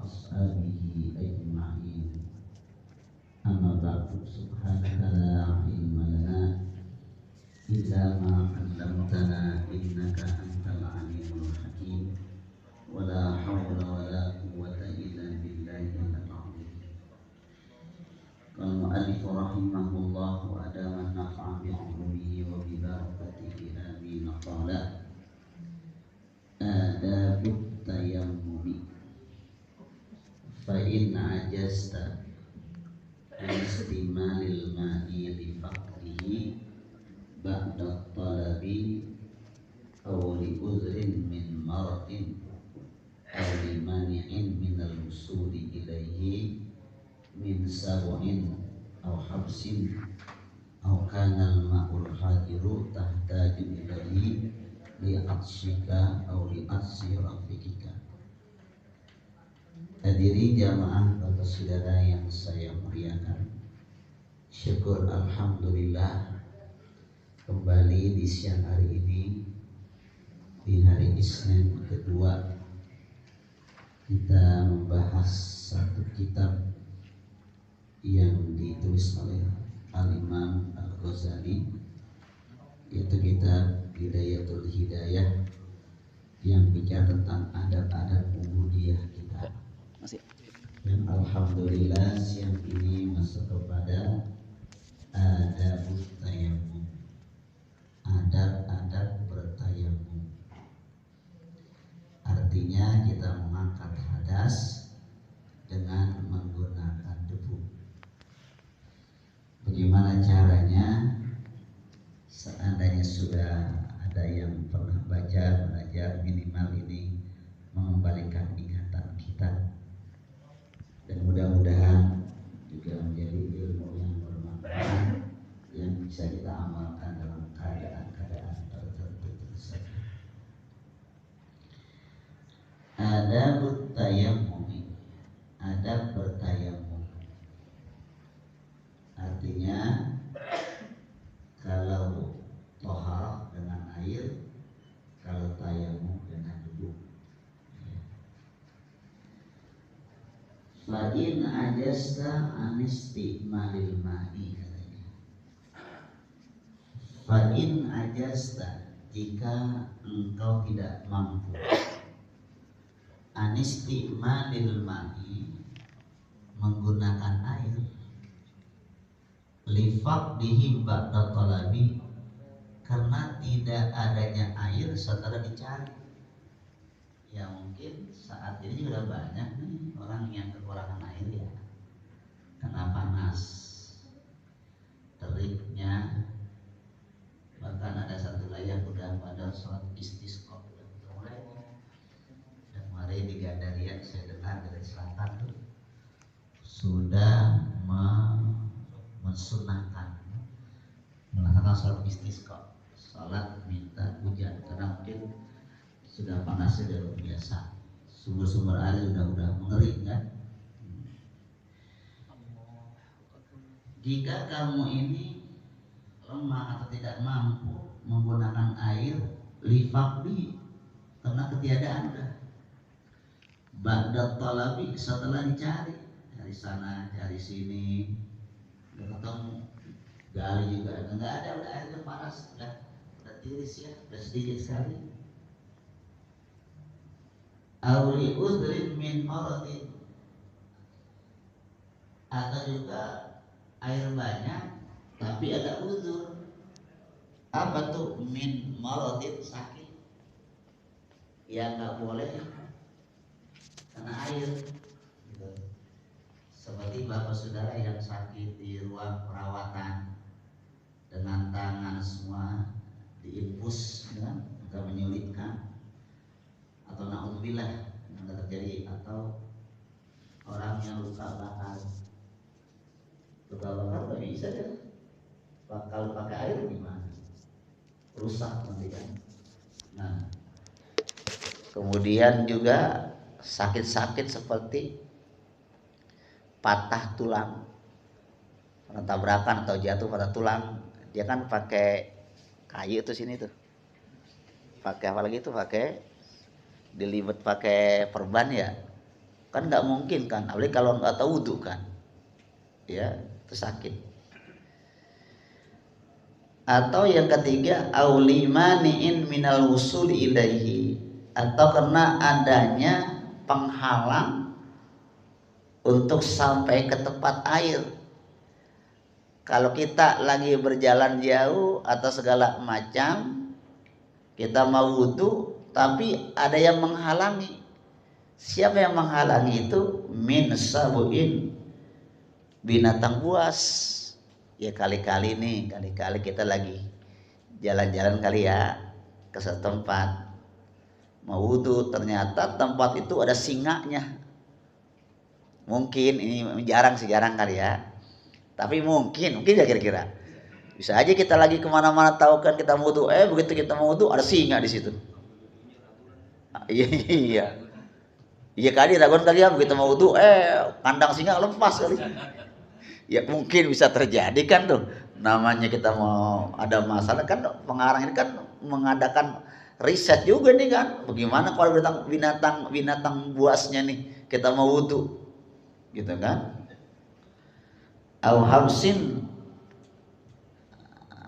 وأصحابه أجمعين. أما بعد سبحانك لا علم لنا إلا ما علمتنا إنك أنت العليم الحكيم ولا حول ولا قوة إلا بالله العظيم. قال المؤلف رحمه الله وأدام النفع بعلومه وببركته آمين. قال آداب التيمم فإن عجزت عن استعمال الماء لفقده بعد الطلب أو لعذر من مرض أو لمانع من الوصول إليه من سبع أو حبس أو كان الماء الحاضر تحتاج إليه لعطشك أو لعطش رفيقك. Hadiri jamaah bapak saudara yang saya muliakan, syukur alhamdulillah kembali di siang hari ini, di hari Isnin kedua, kita membahas satu kitab yang ditulis oleh Al-Imam Al-Ghazali, yaitu kitab Bidayatul Hidayah yang bicara tentang adab-adab ubudiyah kita. Dan alhamdulillah siang ini masuk kepada adab tayammum, adab-adab bertayamum. Artinya kita mengangkat hadas dengan menggunakan debu. Bagaimana caranya? Seandainya sudah ada yang pernah belajar minimal ini mengembalikan ingatan kita, dan mudah-mudahan juga menjadi ilmu yang bermanfaat yang bisa kita amalkan dalam keadaan-keadaan tertentu tersebut. Adab tayammum, adab bertayamum, artinya kalau tohar dengan air, kalau tayamum dengan debu. Fa'in ajasta anisti'malil ma'i, katanya. Fa'in ajasta, jika engkau tidak mampu anisti'malil ma'i, menggunakan air, lifaqdihi ba'da talabi, karena tidak adanya air setelah dicari. Ya mungkin saat ini juga banyak nih orang yang kekurangan air ya, karena panas teriknya. Bahkan ada satu layar udah pada sholat istisqa udah mulai. Dan kemarin di Gandaria saya dengar dari selatan tuh sudah mensunahkan melaksanakan sholat istisqa, sholat minta hujan, karena mungkin sudah panasnya luar biasa, sumber-sumber air udah mengering kan. Jika kamu ini lemah atau tidak mampu menggunakan air, lifaqdi, karena ketiadaan udah, ba'da talabi, setelah dicari, dari sana dari sini, udah ketemu, gali juga nggak ada, udah airnya panas, udah tiris ya, udah sedikit sekali. Auli udrin min maradin, atau juga air banyak tapi ada uzur. Apa tuh? Min maradin, sakit, ya nggak boleh karena air gitu. Seperti bapak saudara yang sakit di ruang perawatan, dengan tangan semua diinfus dengan agak menyulitkan, atau na'udzubillah yang terjadi, atau orang yang luka bakar nggak bisa deh, kalau pakai air gimana, rusak nanti kan. Nah, kemudian juga sakit-sakit seperti patah tulang, karena tabrakan atau jatuh pada tulang, dia kan pakai kayu tuh sini tuh, pakai apa lagi tuh, pakai dilibat pakai perban ya, Kan nggak mungkin kan, apalagi kalau nggak tahu wudhu kan, ya itu sakit. Atau yang ketiga, aulimaniin minal wusul ilaihi, atau karena adanya penghalang untuk sampai ke tempat air. Kalau kita lagi berjalan jauh atau segala macam, kita mau wudhu, tapi ada yang menghalangi. Siapa yang menghalangi itu? Min sabuin, binatang buas. Ya kali-kali kita lagi jalan-jalan kali ya ke satu tempat mau wudhu, ternyata tempat itu ada singanya. Mungkin ini jarang kali ya, tapi mungkin ya kira-kira bisa aja kita lagi kemana-mana tahu kan kita mau wudhu, begitu kita mau wudhu ada singa di situ. Iya kali raguan kali ya, begitu mau wudhu kandang singa lepas kali. Ya mungkin bisa terjadi kan tuh, namanya kita mau ada masalah kan, pengarang ini kan mengadakan riset juga nih kan, bagaimana kalau binatang buasnya nih kita mau wudhu gitu kan. Au hamsin,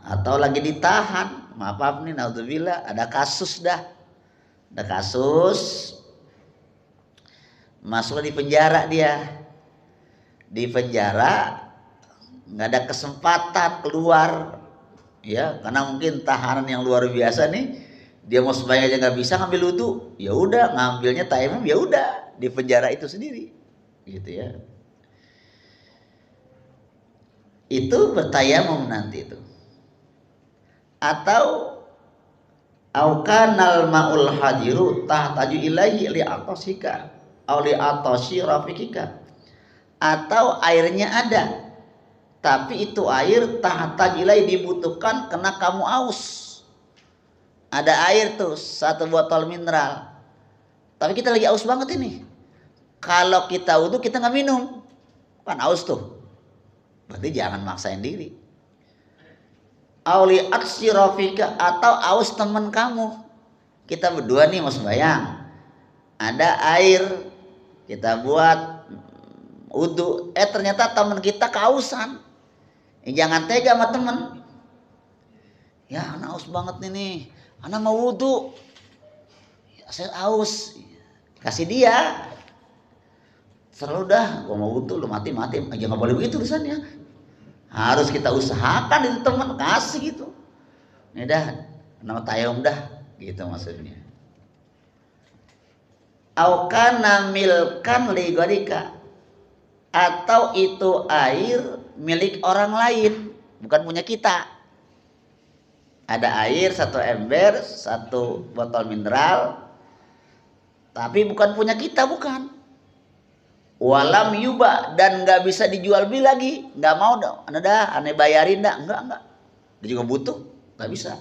atau lagi ditahan, maaf nih, naudzubillah, ada kasus masuk di penjara, di penjara nggak ada kesempatan keluar ya, karena mungkin tahanan yang luar biasa nih, dia mau sembahyang aja nggak bisa ngambil wudhu, ya udah ngambilnya tayamum, ya udah di penjara itu sendiri gitu ya. Itu bertayamum nanti itu. Atau aukanal maul hadiru tahtaju ilaihi li atosika au li atosi rafikika, atau airnya ada tapi itu air tahtaju ilaihi dibutuhkan karena kamu aus. Ada air tuh 1 botol mineral, tapi kita lagi aus banget ini. Kalau kita wudhu kita nggak minum kan aus tuh, berarti jangan maksain diri. Auli aksi rafika, atau aus teman kamu, kita berdua nih mau sembahyang, ada air kita buat wudhu, ternyata teman kita kausan, jangan tega sama teman. Ya anak aus banget nih, anak mau wudhu, ya, saya aus, kasih dia, selalu dah, gua mau wudhu, lu mati aja, nggak boleh begitu tulisannya. Harus kita usahakan itu teman, kasih gitu. Ini dah nama tayamum dah gitu maksudnya. Au kana milkan li gharika, atau itu air milik orang lain, bukan punya kita. Ada air 1 ember, 1 botol mineral, tapi bukan punya kita, bukan. Walam yuba, dan nggak bisa dijual beli lagi, nggak mau aneh bayarin enggak, dia juga butuh, nggak bisa.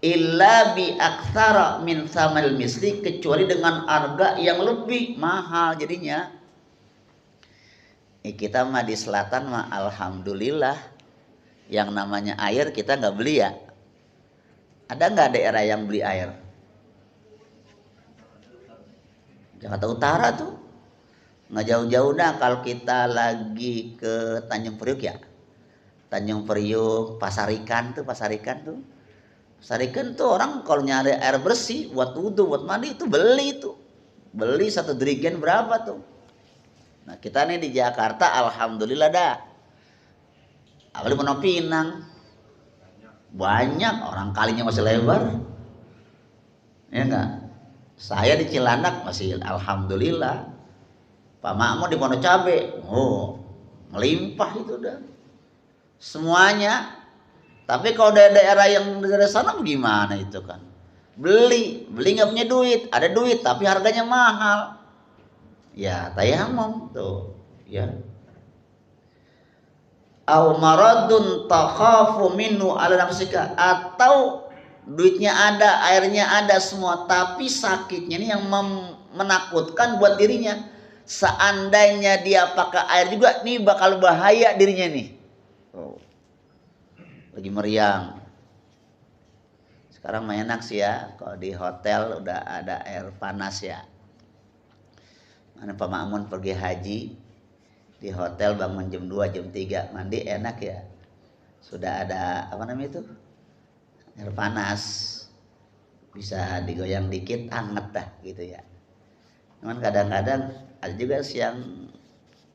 Illa bi aktsara min tsamal misli, kecuali dengan harga yang lebih mahal jadinya. Kita mah di selatan mah alhamdulillah, yang namanya air kita nggak beli ya. Ada nggak daerah yang beli air? Jakarta Utara tuh nggak jauh-jauh dah, kalau kita lagi ke Tanjung Priuk ya, Tanjung Priuk, Pasar Ikan tuh orang kalau nyari air bersih buat wudhu, buat mandi itu beli 1 jerigen berapa tuh. Nah kita nih di Jakarta alhamdulillah dah, apalagi Pondok Pinang banyak, orang kalinya masih lebar ya enggak. Saya di Cilandak masih alhamdulillah. Pak Makmur di Pondok Cabe, melimpah itu dah semuanya. Tapi kalau daerah yang dari sana bagaimana itu kan? Beli nggak punya duit, ada duit tapi harganya mahal. Ya tayamum tuh, ya. Au maradun takhafu minhu ala nafsika, atau duitnya ada, airnya ada semua, tapi sakitnya ini yang menakutkan buat dirinya. Seandainya dia pakai air juga nih bakal bahaya dirinya nih. Lagi meriang. Sekarang mah enak sih ya, kalau di hotel udah ada air panas ya. Mana Pak Ma'mun pergi haji di hotel, bangun jam 2 jam 3 mandi enak ya. Sudah ada apa namanya itu? Air panas. Bisa digoyang dikit anget dah gitu ya. Cuman kadang-kadang ada juga yang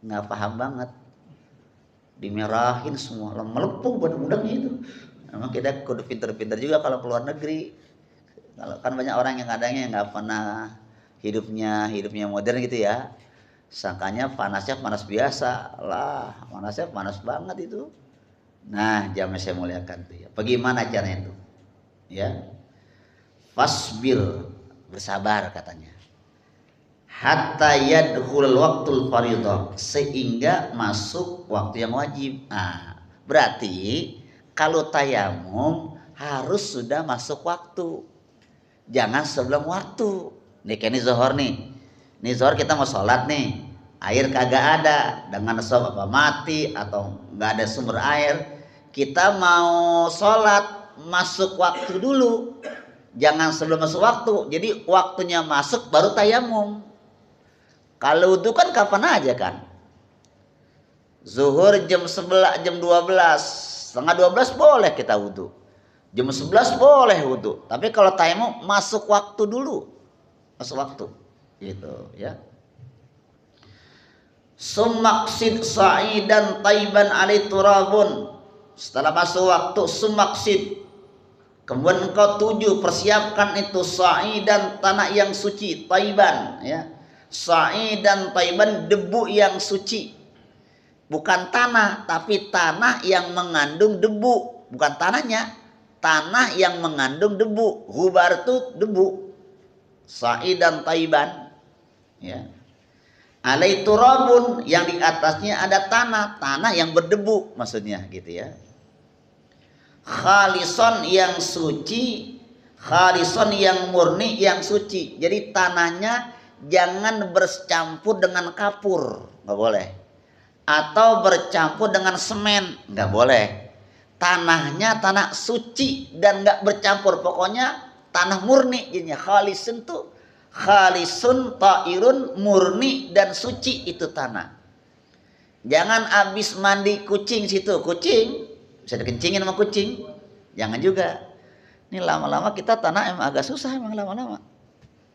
nggak paham banget. Dimerahin semua, melepuh budak-budaknya itu. Memang kita kudu pinter-pinter juga kalau keluar negeri. Kalau kan banyak orang yang kadangnya nggak pernah hidupnya modern gitu ya. Sangkanya panasnya panas biasa lah, panasnya panas banget itu. Nah, jamaah saya muliakan tuh ya. Bagaimana caranya itu? Ya, fasbir, bersabar katanya. Hatta yadkhul waktul fardhu, sehingga masuk waktu yang wajib. Nah, berarti kalau tayamum harus sudah masuk waktu. Jangan sebelum waktu. Nih kayak ini zuhur nih. Nih zuhur kita mau sholat nih. Air kagak ada. Dengan sebab apa mati atau nggak ada sumber air. Kita mau sholat masuk waktu dulu. Jangan sebelum masuk waktu. Jadi waktunya masuk baru tayamum. Kalau wudhu kan kapan aja kan. Zuhur jam 11, jam 12, setengah 12 boleh kita wudhu. Jam 11 boleh wudhu. Tapi kalau tayamum masuk waktu dulu. Masuk waktu. Gitu ya. Sumaksid sa'idan taiban alai turabun. Setelah masuk waktu sumaksid. Kemudian engkau tuju, persiapkan itu sa'idan, tanah yang suci, taiban ya. Sa'idan taiban, debu yang suci. Bukan tanah, tapi tanah yang mengandung debu. Bukan tanahnya, tanah yang mengandung debu. Hubar itu debu. Sa'idan taiban ya. Alai turabun, yang di atasnya ada tanah, tanah yang berdebu maksudnya gitu ya. Khalison yang suci, khalison yang murni, yang suci. Jadi tanahnya jangan bercampur dengan kapur, nggak boleh. Atau bercampur dengan semen, nggak boleh. Tanahnya tanah suci dan nggak bercampur, pokoknya tanah murni. Jadinya khalisun tuh khalisun ta'irun, murni dan suci itu tanah. Jangan abis mandi kucing situ, kucing bisa dikencingin sama kucing, jangan juga. Ini lama-lama kita tanah emang agak susah, emang lama-lama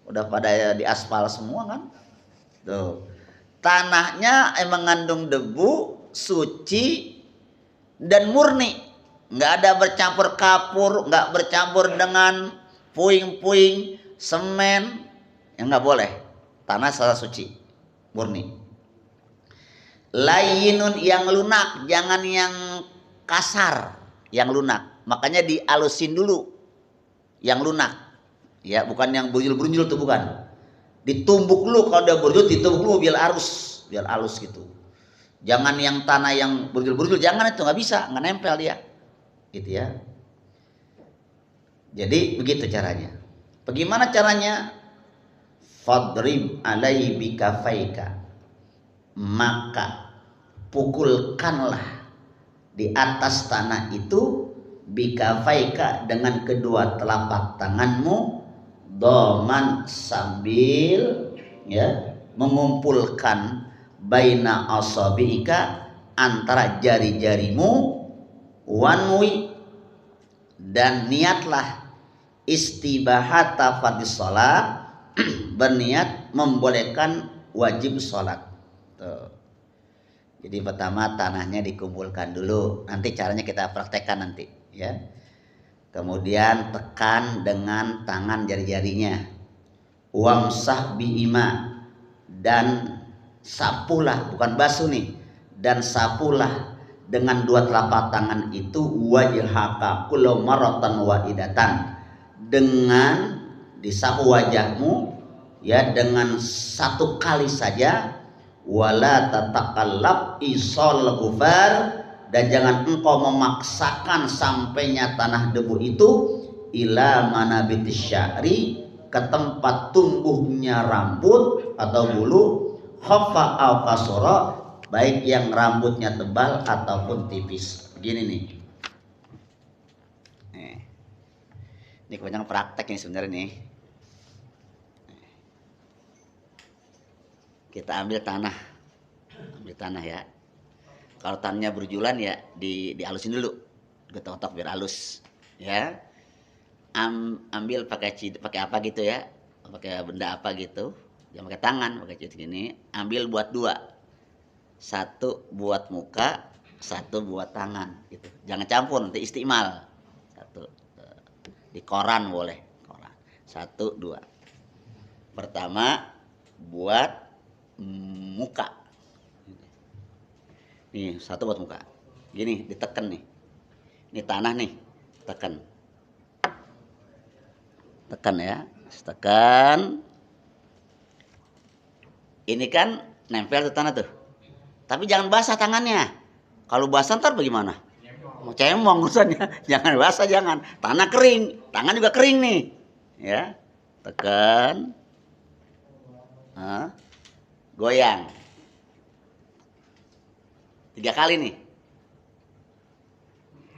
udah pada di aspal semua kan tuh. Tanahnya emang mengandung debu, suci dan murni, nggak ada bercampur kapur, nggak bercampur dengan puing-puing semen, yang nggak boleh. Tanah salah suci, murni. Layinun, yang lunak, jangan yang kasar, yang lunak. Makanya dialusin dulu yang lunak ya, bukan yang brunjul-brunjul tuh, bukan. Ditumbuk dulu, kalau udah brunjul ditumbuk dulu biar halus gitu. Jangan yang tanah yang brunjul-brunjul, jangan, itu nggak bisa, nggak nempel dia gitu ya. Jadi begitu caranya. Bagaimana caranya? Fadrib alaihi bikafaika, maka pukulkanlah di atas tanah itu, bikafaika, dengan kedua telapak tanganmu, doman, sambil ya mengumpulkan, baina asabiika, antara jari-jarimu, wanwi, dan niatlah istibahata fardhis shalah, berniat membolehkan wajib sholat. Tuh. Jadi pertama tanahnya dikumpulkan dulu, nanti caranya kita praktekkan nanti ya. Kemudian tekan dengan tangan jari-jarinya, wamsah biima, dan sapulah, bukan basuh nih, dan sapulah dengan dua telapak tangan itu, wajhaka kullu maratan wahidatan, dengan disapu wajahmu ya dengan satu kali saja, wala tatakallab isol ghufar, dan jangan engkau memaksakan sampainya tanah debu itu, ila manabitis sya'ri, ke tempat tumbuhnya rambut atau bulu, khafa au kasura, baik yang rambutnya tebal ataupun tipis. Begini nih. Ini kebanyakan praktek ini sebenarnya nih. kita ambil tanah ya. Kalau tanahnya berjulan ya dihalusin dulu, gotok-gotok biar halus ya. Ambil pakai apa gitu ya, pakai benda apa gitu, jangan pakai tangan, pakai cuci gini. Ambil buat 2, 1 buat muka, 1 buat tangan gitu, jangan campur nanti istimal. 1 di koran boleh, koran 1 2. Pertama buat muka, nih 1 buat muka, gini diteken nih, ini tanah nih, tekan ya, tekan. Ini kan nempel tuh tanah tuh, tapi jangan basah tangannya. Kalau basah ntar bagaimana? Mau cemong urusannya. Jangan basah, jangan. Tanah kering, tangan juga kering nih. Ya, tekan, goyang 3 kali nih.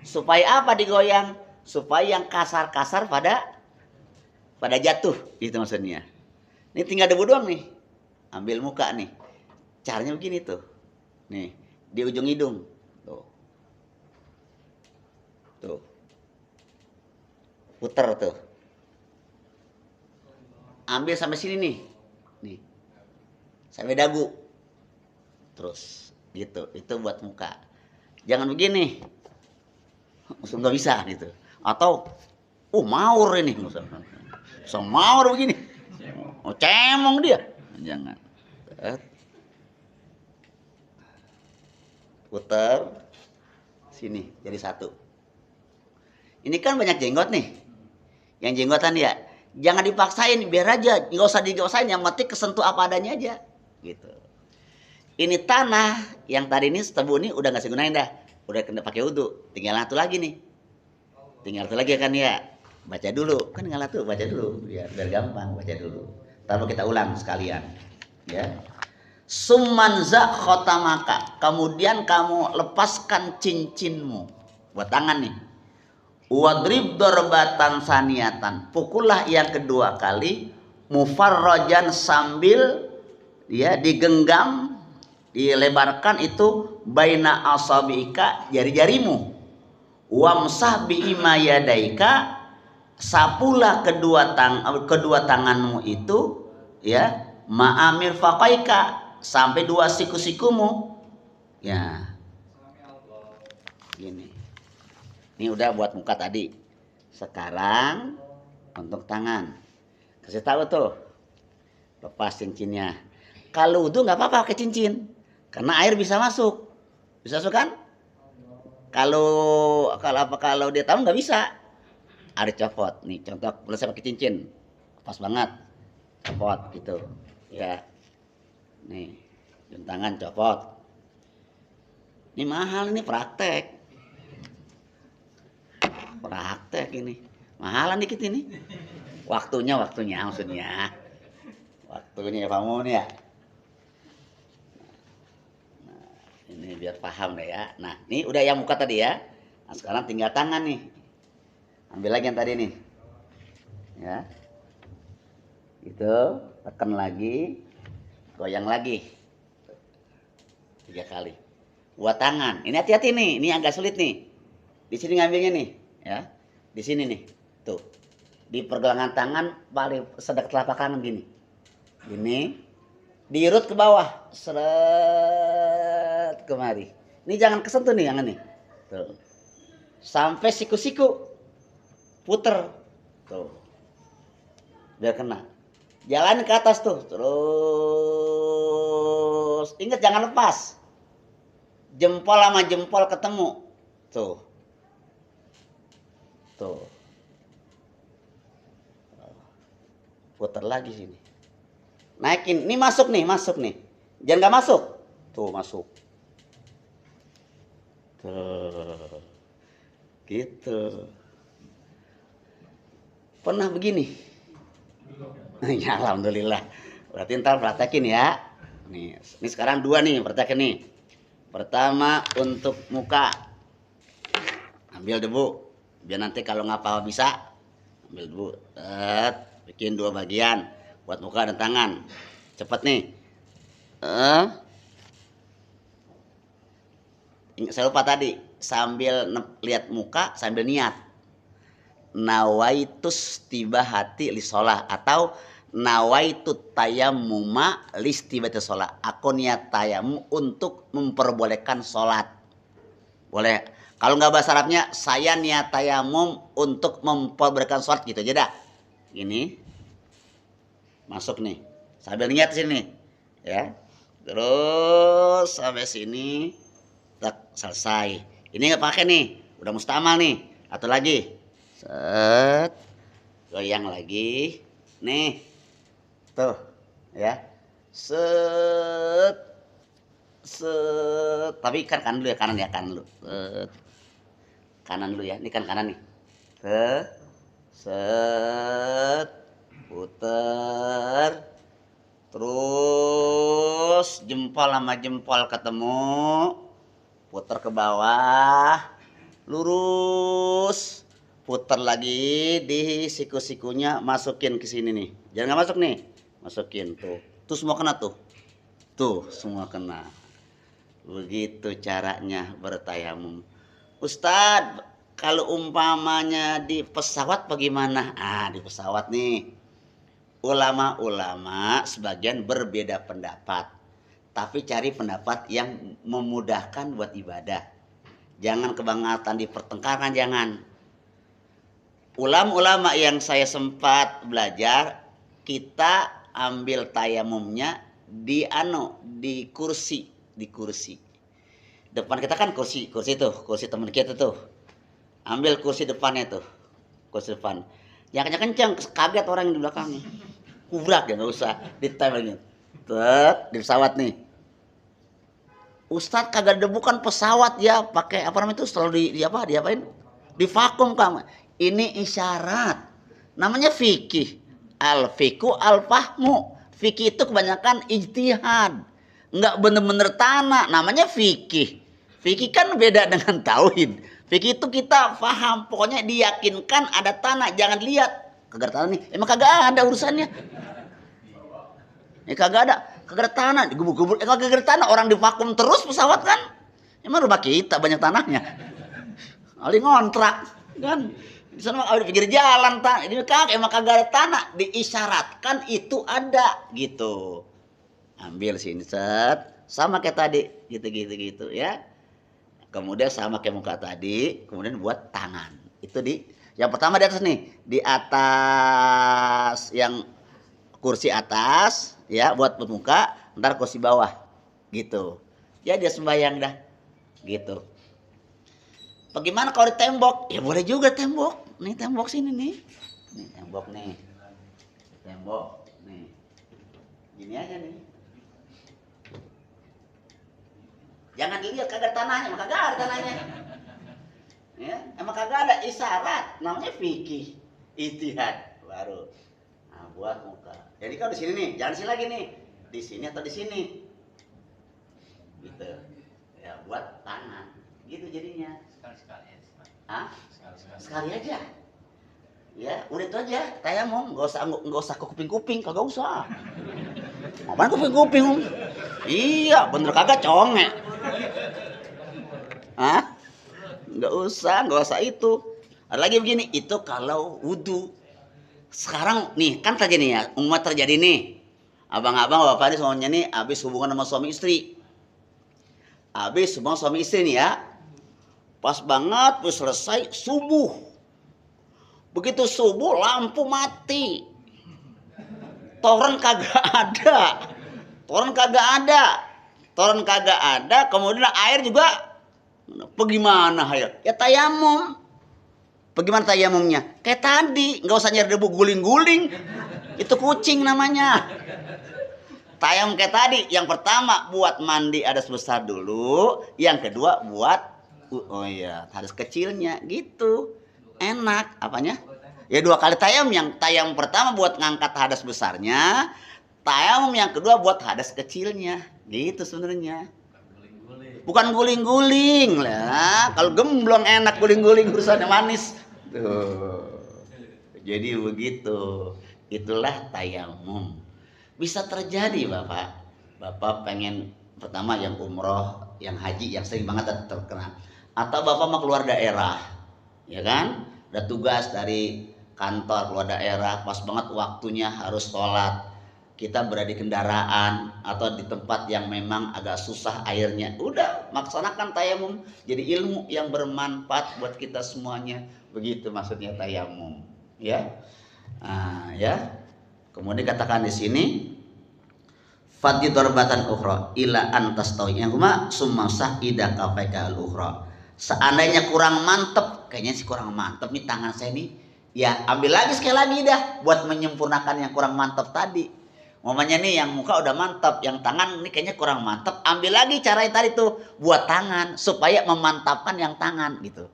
Supaya apa digoyang? Supaya yang kasar-kasar pada jatuh, gitu maksudnya. Ini tinggal debu doang nih. Ambil muka nih. Caranya begini tuh. Nih, di ujung hidung. Tuh. Puter tuh. Ambil sampai sini nih. Nih. Sampai dagu. Terus gitu. Itu buat muka. Jangan begini. Maksudnya nggak bisa gitu. Atau maur ini misalkan. Semaur begini. Cemong dia. Jangan. Putar sini jadi 1. Ini kan banyak jenggot nih. Yang jenggotan ya, jangan dipaksain, biar aja, nggak usah digosoknya, yang penting kesentuh apa adanya aja. Gitu. Ini tanah yang tadi ini tebu ini udah nggak saya gunain dah. Udah kena pakai wudhu. Tinggal 1 lagi nih. Tinggal 1 lagi kan ya. Baca dulu, kan tinggal 1 baca dulu, ya biar gampang baca dulu. Lalu kita ulang sekalian, ya. Sumanza khotamaka, kemudian kamu lepaskan cincinmu, buat tangan nih. Wadrib dorbatan saniatan, pukullah yang kedua kali, mufarrojan sambil ya digenggam, dilebarkan itu baina asabika, jari-jarimu. Wamsah bi'imayadaika, sapulah kedua tanganmu itu ya ma'amir faqaika, sampai 2 siku-sikumu ya. Gini, ini udah buat muka tadi. Sekarang untuk tangan, kasih tahu tuh, lepas cincinnya. Kalau wudu nggak apa-apa pakai cincin, karena air bisa masuk kan. Kalau dia tahu nggak bisa, ada copot nih, contoh boleh saya pakai cincin, pas banget, copot gitu ya. Nih jam tangan copot, ini mahal, ini praktek ini, mahalan dikit ini, waktunya maksudnya, waktunya ya kamu nih ya. Nah, ini biar paham deh ya. Nah ini udah yang muka tadi ya. Nah sekarang tinggal tangan nih. Ambil lagi yang tadi nih, ya, itu tekan lagi, goyang lagi 3 kali. Buat tangan, ini hati-hati nih, ini agak sulit nih. Di sini ngambilnya nih, ya, di sini nih, tuh, di pergelangan tangan paling sedekat telapak tangan gini, diurut ke bawah, seret kemari. Ini jangan kesentuh nih, jangan nih, tuh, sampai siku-siku. Puter tuh biar kena, jalan ke atas tuh terus, ingat jangan lepas, jempol sama jempol ketemu tuh puter lagi sini, naikin, ini masuk nih, jangan nggak masuk tuh, masuk tuh gitu. Pernah begini? Ya alhamdulillah. Berarti ntar praktekin ya. Nih, ini sekarang 2 nih, praktekin nih. Pertama untuk muka, ambil debu, biar nanti kalau ngapal bisa, ambil debu, bikin 2 bagian buat muka dan tangan. Cepet nih. Saya lupa tadi, sambil lihat muka sambil niat. Nawaitus tiba hati li sholah, atau nawaitu tayammuma listibati sholat. Aku niat tayamum untuk memperbolehkan sholat. Boleh. Kalau nggak bahasa Arabnya, saya niat tayamum untuk memperbolehkan sholat gitu aja dah. Ini masuk nih. Sambil niat sini, ya. Terus sampai sini, tak selesai. Ini nggak pakai nih, udah mustamal nih. Atau lagi, set, goyang lagi, nih, tuh, ya, set, set. Tapi kan kanan dulu ya, kanan ya, kanan dulu. Set. Kanan dulu ya, ini kan kanan nih. Set, puter. Terus jempol sama jempol ketemu, puter ke bawah, lurus, puter lagi di siku-sikunya, masukin ke sini nih. Jangan nggak masuk nih, masukin tuh. Tuh semua kena tuh. Tuh semua kena. Begitu caranya bertayamum. Ustadz, kalau umpamanya di pesawat bagaimana? Di pesawat nih. Ulama-ulama sebagian berbeda pendapat, tapi cari pendapat yang memudahkan buat ibadah. Jangan kebangetan di pertengkaran, jangan. Ulama-ulama yang saya sempat belajar, kita ambil tayamumnya di kursi, Depan kita kan kursi teman kita tuh. Ambil kursi depannya tuh, kursi depan. Yang kencang-kencang, kaget orang yang di belakangnya. Kubrak ya, nggak usah ditem lagi. Di pesawat nih. Ustadz kagak ada, bukan pesawat ya, pakai apa namanya itu, selalu diapain? Divakum kamu. Ini isyarat. Namanya fikih. Al-fiqhu al-fahmu. Fikih itu kebanyakan ijtihad. Nggak bener-bener tanah, namanya fikih. Fikih kan beda dengan tauhid. Fikih itu kita paham, pokoknya diyakinkan ada tanah, jangan lihat. Kagak ada tanah nih, emang kagak ada urusannya. Kagak ada tanah, digubur-gubur, kagak ada tanah, orang divakum terus pesawat kan. Emang rumah kita banyak tanahnya. Kali ngontrak kan. Di sana ada pinggir jalan tanah, ini emang kagak ada tanah, diisyaratkan itu ada gitu. Ambil sini set, sama kayak tadi, gitu ya. Kemudian sama kayak muka tadi, kemudian buat tangan. Itu yang pertama di atas nih, di atas yang kursi atas, ya buat muka, ntar kursi bawah, gitu. Ya dia sembahyang dah, gitu. Bagaimana kalau di tembok? Ya boleh juga tembok. Nih tembok sini nih, tembok nih, gini aja nih. Jangan dilihat kagak tanahnya, maka kagak ada tanahnya. Ya, emang kagak ada isyarat, namanya fikih, ijtihad baru. Nah, buat muka. Jadi kalau di sini nih, jangan di sini lagi nih. Di sini atau di sini. Gitu. Ya, buat tangan. Gitu jadinya. Sekali-sekali ya. Sekali aja. Ya, udah itu aja. Tayamum, enggak usah kuping-kuping, kagak usah. Apaan kuping-kuping? Iya, bener kagak conge. Nggak usah itu. Ada lagi begini, itu kalau wudu. Sekarang nih kan terjadi nih ya, umat terjadi nih. Abang-abang, bapak ini semuanya nih habis hubungan sama suami istri. Habis hubungan suami istri nih ya. Pas banget, terus selesai subuh. Begitu subuh lampu mati. Toren kagak ada. Kemudian air juga. Bagaimana ya tayamum. Bagaimana tayamumnya? Kayak tadi, nggak usah nyari debu guling-guling. Itu kucing namanya. Tayamum kayak tadi. Yang pertama buat mandi hadas besar dulu. Yang kedua buat hadas kecilnya gitu. Enak apanya? Ya 2 kali tayamum. Yang tayamum pertama buat ngangkat hadas besarnya. Tayamum yang kedua buat hadas kecilnya. Gitu sebenarnya. Bukan guling-guling lah. Kalau gemblong enak, guling-guling urusannya manis. Tuh. Jadi begitu. Itulah tayamum. Bisa terjadi Bapak. Bapak pengen pertama yang umroh, yang haji, yang sering banget terkena. Atau Bapak mau keluar daerah, ya kan? Ada tugas dari kantor keluar daerah, pas banget waktunya harus sholat. Kita berada di kendaraan atau di tempat yang memang agak susah airnya. Udah, laksanakan tayamum. Jadi ilmu yang bermanfaat buat kita semuanya. Begitu maksudnya tayamum, ya. Nah, ya. Kemudian katakan di sini fadhi darbatan ukhra ila antas tawiyah huma summa sahida kafaika al ukhra. Seandainya kurang mantep, kayaknya sih kurang mantep nih tangan saya nih, ya ambil lagi sekali lagi dah buat menyempurnakan yang kurang mantep tadi. Momennya nih yang muka udah mantep, yang tangan ini kayaknya kurang mantep, ambil lagi cara yang tadi tuh buat tangan supaya memantapkan yang tangan gitu.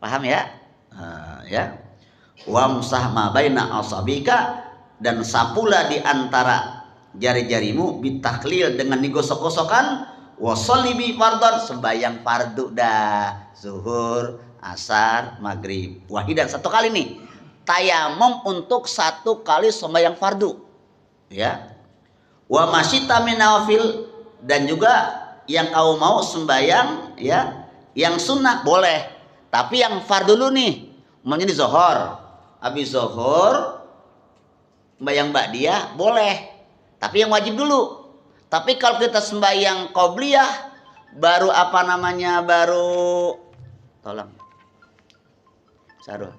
Paham ya? Ya. Wa musah ma baina asabika, dan sapulah di antara jari-jarimu bitahlil dengan digosok-gosokkan, wasolli bi fardhan, sembahyang fardu dah, zuhur, asar, maghrib, wahidan satu kali nih. Tayamum untuk satu kali sembahyang fardu, ya. Wa masyita min nawafil, dan juga yang kau mau sembahyang ya, yang sunnah boleh, tapi yang fardu dulu nih, menjadi zuhur, habis zuhur sembahyang ba'diyah boleh, tapi yang wajib dulu. Tapi kalau kita sembahyang qobliyah baru apa namanya, baru tolong Sarul,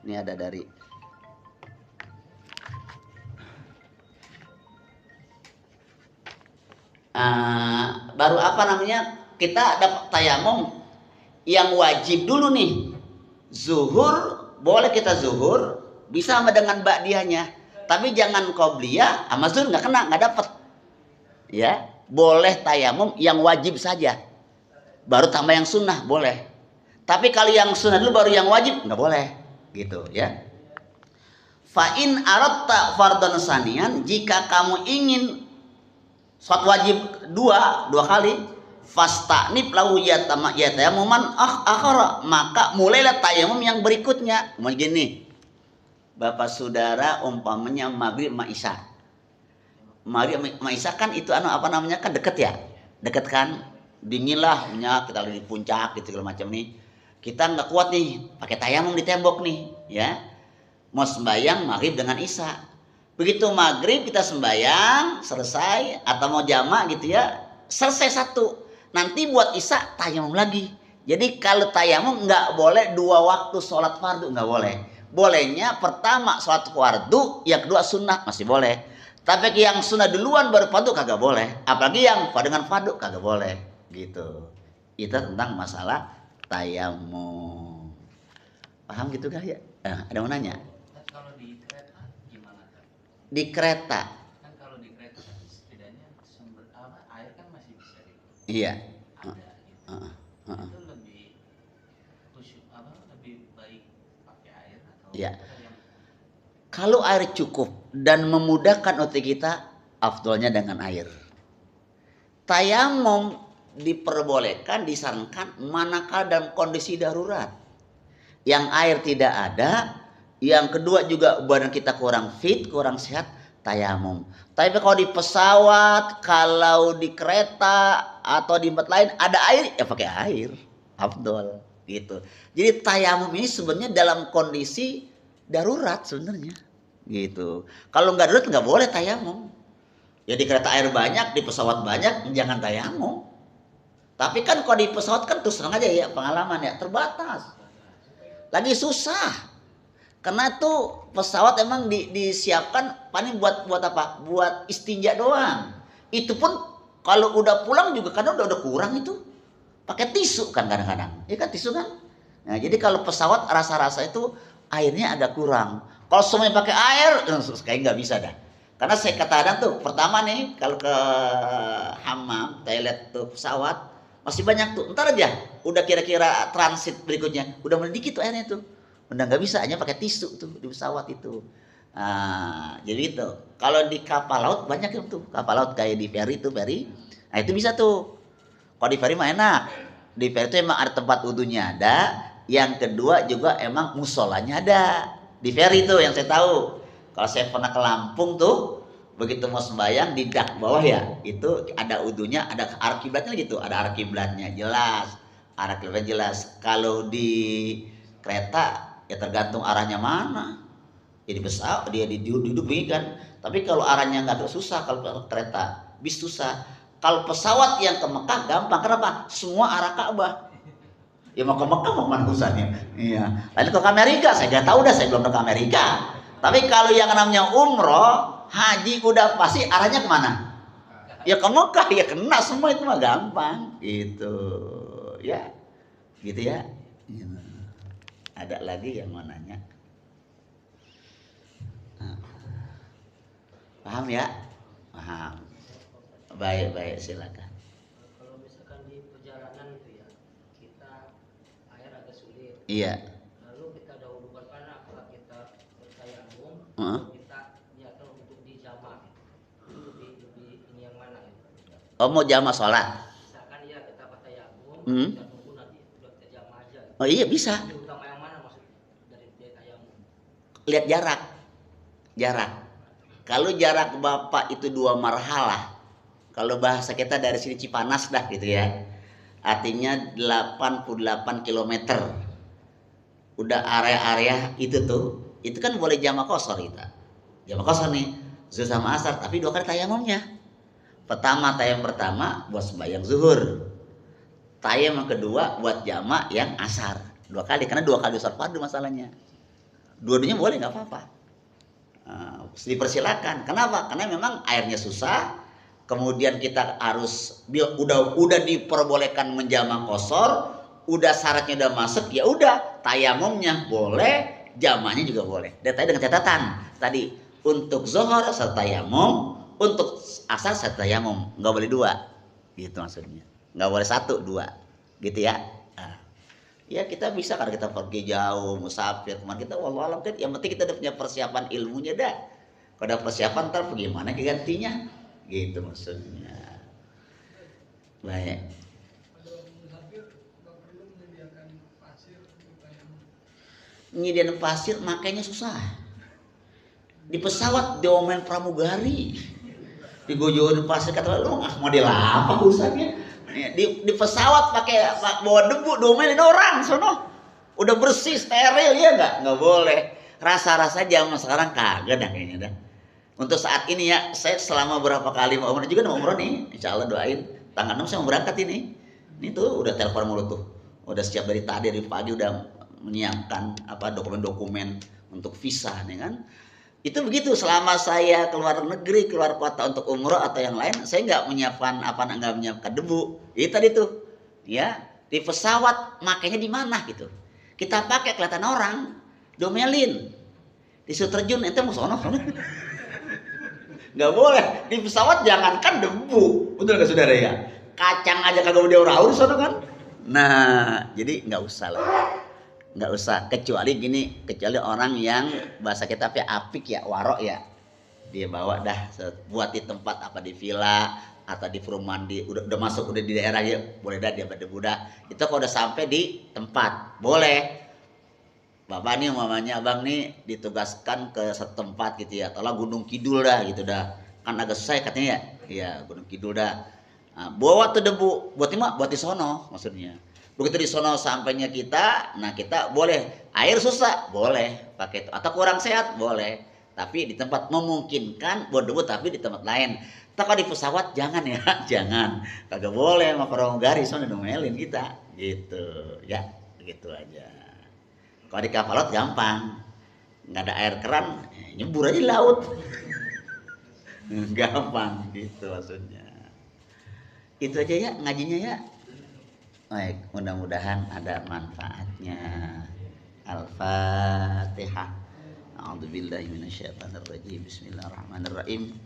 ini ada dari baru apa namanya, kita dapat tayamum yang wajib dulu nih. Zuhur boleh kita zuhur bisa sama dengan ba'diyahnya, tapi jangan qobliyah sama zuhur nggak kena, nggak dapet. Ya, boleh tayamum yang wajib saja, baru tambah yang sunnah boleh. Tapi kalau yang sunnah dulu baru yang wajib nggak boleh, gitu ya. Fa in aratta fardhan sanian, jika kamu ingin sholat wajib dua kali, fastanib lahu yatayamuman akhara, maka mulailah tayamum yang berikutnya. Mau gini, Bapak Saudara umpamanya maghrib ma isya. Maghrib ma isya kan itu apa namanya kan deket ya. Deket kan? Dingin lah, kita lagi di puncak gitu segala macam nih. Kita nggak kuat nih, pakai tayamum di tembok nih, ya. Mau sembahyang maghrib dengan isya. Begitu maghrib kita sembahyang selesai, atau mau jamak gitu ya, selesai satu, nanti buat isya tayamum lagi. Jadi kalau tayamum nggak boleh dua waktu sholat fardu, nggak boleh. Bolehnya pertama sholat fardu, yang kedua sunnah masih boleh. Tapi yang sunnah duluan baru fardu kagak boleh. Apalagi yang dengan fardu kagak boleh, gitu. Itu tentang masalah tayamum. Paham gitu kah ya? Ada mau nanya? Kalau di kereta gimana? Di kereta. Kan kalau di kereta kan setidaknya sumber air kan masih bisa Iya. ada gitu. Itu lebih lebih baik pakai air atau Iya. yang... Kalau air cukup dan memudahkan untuk kita, afdolnya dengan air. Tayamum diperbolehkan, disarankan manakala dalam kondisi darurat, yang air tidak ada, yang kedua juga badan kita kurang fit, kurang sehat, tayamum. Tapi kalau di pesawat, kalau di kereta atau di tempat lain ada air, ya pakai air, afdol gitu. Jadi tayamum ini sebenarnya dalam kondisi darurat sebenarnya, gitu. Kalau nggak darurat nggak boleh tayamum. Ya di kereta air banyak, di pesawat banyak, jangan tayamum. Tapi kan kalau di pesawat kan terus terang aja ya, pengalaman ya terbatas. Lagi susah. Karena tuh pesawat emang disiapkan paling buat apa? Buat istinja doang. Itu pun kalau udah pulang juga kadang udah kurang itu. Pakai tisu kan kadang-kadang. Ya kan tisu kan? Nah, jadi kalau pesawat rasa-rasa itu airnya agak kurang. Kalau semuanya pakai air, kayak nggak bisa dah. Karena saya kadang tuh pertama nih kalau ke hammam, toilet tuh pesawat masih banyak tuh. Ntar aja udah kira-kira transit berikutnya udah mendikit tuh airnya tuh. Udah nggak bisa, hanya pakai tisu tuh di pesawat itu. Nah, jadi itu. Kalau di kapal laut banyak tuh kapal laut kayak di ferry tuh ferry. Nah itu bisa tuh. Kalau di ferry mah enak. Di ferry itu emang ada tempat wudunya ada. Yang kedua juga emang musolanya ada. Di ferry tuh yang saya tahu. Kalau saya pernah ke Lampung tuh, Begitu mau sembahyang di dak bawah ya, itu ada udunya, ada arah kiblatnya gitu, ada arah kiblatnya jelas, arah kiblatnya jelas. Kalau di kereta ya tergantung arahnya mana. Jadi pesawat dia duduk begini kan. Tapi kalau arahnya nggak susah, kalau kereta bis susah. Kalau pesawat yang ke Mekah gampang, kenapa? Semua arah Ka'bah. Ya mau ke Mekah mau kemana urusannya? Iya. Lalu ke Amerika, saya nggak tahu dah, saya belum ke Amerika. Tapi kalau yang namanya umroh, haji udah pasti arahnya kemana? Ya ke Mekah, ya kena semua itu mah gampang. Gitu, ya, gitu ya. Ada lagi yang mau nanya? Paham ya? Paham. Baik, silakan. Kalau misalkan di perjalanan itu ya, kita air agak sulit. Iya. Lalu kita ada hubungan mana? Apakah kita bertayamum atau kita niatkan untuk dijama? Itu lebih ini yang mana ya? Oh, mau jamaah sholat? Misalkan ya kita bertayamum, kita tunggu nanti udah kita jama aja. Oh iya bisa. Ini utama yang mana maksudnya dari tayamum? Lihat jarak. Kalau jarak Bapak itu 2 marhalah, kalau bahasa kita dari sini Cipanas dah gitu ya, artinya 88 km. Udah area-area itu tuh, itu kan boleh jamaah qashar kita. Jamaah qashar nih, zuhur sama asar, tapi 2 kali tayamumnya. Tayamum pertama buat sembahyang zuhur. Tayamum yang kedua buat jamaah yang asar. 2 kali, karena 2 kali sholat fardu masalahnya. Dua-duanya boleh, nggak apa-apa. Dipersilakan. Kenapa? Karena memang airnya susah. Kemudian kita harus udah diperbolehkan menjama qashar, udah syaratnya udah masuk, ya udah tayamumnya boleh, jamanya juga boleh. Dan tadi dengan catatan tadi untuk zuhur satu tayamum, untuk asar satu tayamum, nggak boleh 2, gitu maksudnya. Nggak boleh 1, 2, gitu ya. Ya kita bisa karena kita pergi jauh, musafir, kemana kita wallahualam kan, yang penting kita udah punya persiapan ilmunya dah. Kalau ada persiapan ntar bagaimana gantinya, gitu maksudnya. Baik. Nyediain pasir makanya susah. Di pesawat diomelin pramugari, digojorin pasir, kata lu model apa urusannya? Di pesawat pakai bawa debu, domelin orang sono. Udah bersih, steril ya nggak boleh. Rasa-rasa zaman sekarang kagak dah kayaknya dah. Untuk saat ini ya, saya selama berapa kali mau umroh juga mau umroh nih, insya Allah doain tanggal 6 saya mau berangkat ini. Ini tuh udah telepon mulu tuh, udah siap dari tadi, dari pagi udah menyiapkan dokumen-dokumen untuk visa nih kan. Itu begitu, selama saya keluar negeri, keluar kota untuk umroh atau yang lain, saya nggak menyiapkan nggak menyiapkan debu. Itu tadi tuh, ya di pesawat makanya di mana gitu. Kita pakai kelihatan orang, domelin. Di terjun itu mau sono. Nggak boleh di pesawat, jangankan debu, betul nggak saudara ya? Kacang aja kagak udah uraur sono kan. Nah, jadi nggak usah lah. Nggak usah, kecuali orang yang bahasa kita apik ya, warok ya, dia bawa dah buat di tempat apa, di villa atau di perumahan, udah masuk udah di daerah ya, boleh dah dia berdebu dah. Itu kalau udah sampai di tempat boleh. Bapak nih mamanya abang nih ditugaskan ke satu tempat gitu ya, tolong Gunung Kidul dah gitu dah, kan agak susah katanya ya, Gunung Kidul dah. Nah, bawa tuh debu buat di sono maksudnya. Begitu di sono sampainya kita, nah kita boleh air susah, boleh pakai itu, atau kurang sehat boleh, tapi di tempat memungkinkan buat debu, tapi di tempat lain. Tapi di pesawat jangan ya, jangan, kagak boleh sama pramugari sono domelin kita, gitu ya, begitu aja. Kalau di kapal laut gampang, nggak ada air keran, nyebur aja di laut, gampang gitu maksudnya. Itu aja ya ngajinya ya. Baik, mudah-mudahan ada manfaatnya. Al-Fatihah. A'udzubillahi minasyaitonir rajim. Bismillahirrahmanirrahim.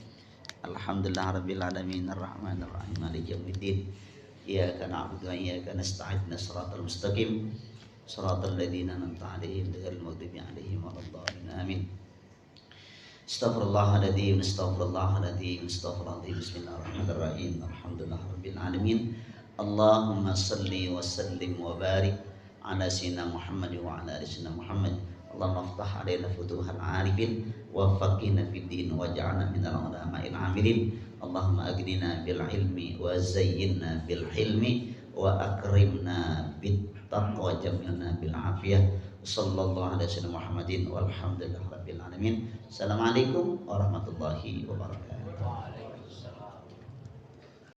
Alhamdulillahirabbil alamin arrahmanir rahim maliki yaumiddin. Iyyaka na'budu wa iyyaka nasta'in ihdinas siratal mustaqim. Shiratal ladzina an'amta 'alaihim ghairil maghdubi 'alaihim waladdallin. Amin. Astaghfirullahaladzim, astaghfirullahaladzim, astaghfirullahaladzim. Bismillahirrahmanirrahim. Alhamdulillahirabbil alamin. Allahumma salli wa sallim wa barik ala sayyidina Muhammad wa ala ali sayyidina Muhammad Allahumma aftah alaina futuhal arifin wa faqihna fid din waj'alna minal ulama'il amilin. Allahumma aghnina bil ilmi wa zayyinna bil hilmi wa akrimna bit taqwa jamilna bil afiyah. Sallallahu alaihi wasallam Muhammadin walhamdulillah rabbil alamin. Assalamualaikum warahmatullahi wabarakatuh. Waalaikumsalam.